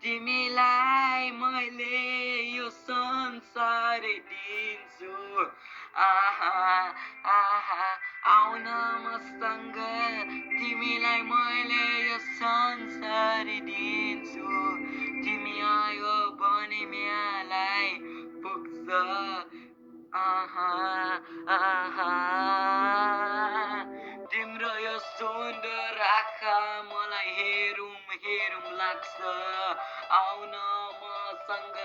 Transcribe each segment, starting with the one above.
तिमीलाई मैले यो संसारै दिन्छु आहा आहा आउन मसँग तिमीलाई मैले यो संसारै दिन्छु तिमी आयो भने मलाई पुग्छ आहा आहा तिम्रो यो सुन्दर आँखा मलाई हेरौँ हेरौँ लाग्छ आउन मसँग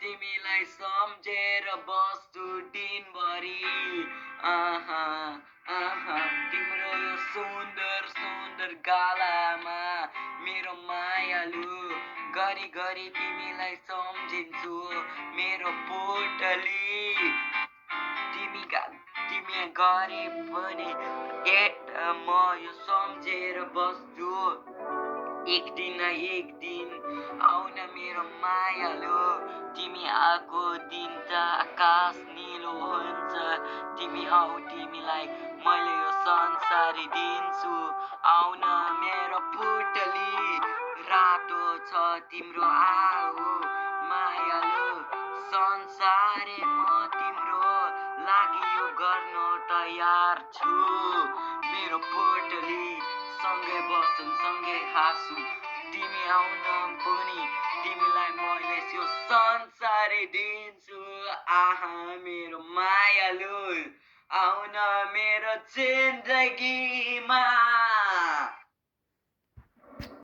तिमीलाई सम्झेर बस्छु दिनभरि आहा आहा तिम्रो यो सुन्दर सुन्दर गालामा मेरो मायालु गरी गरी तिमीलाई सम्झिन्छु मेरो पोटली तिमी गरे पनि म यो सम्झेर बस्छु एक दिन न एक दिन आउन मेरो मायालु तिमी आएको दिन त आकाश निलो हुन्छ तिमी आऊ तिमीलाई मैले यो संसारै दिन्छु आउन मेरो पुतली रातो छ तिम्रो आऊ मायालु संसारै म तिम्रो लागि यो गर्न तयार छु मेरो पुतली सँगै बसौँ सँगै हाँसौँ तिमी आउन पनि तिमीलाई मैले यो संसारै दिन्छु आहा मेरो मायालु आउन मेरो जिन्दगीमा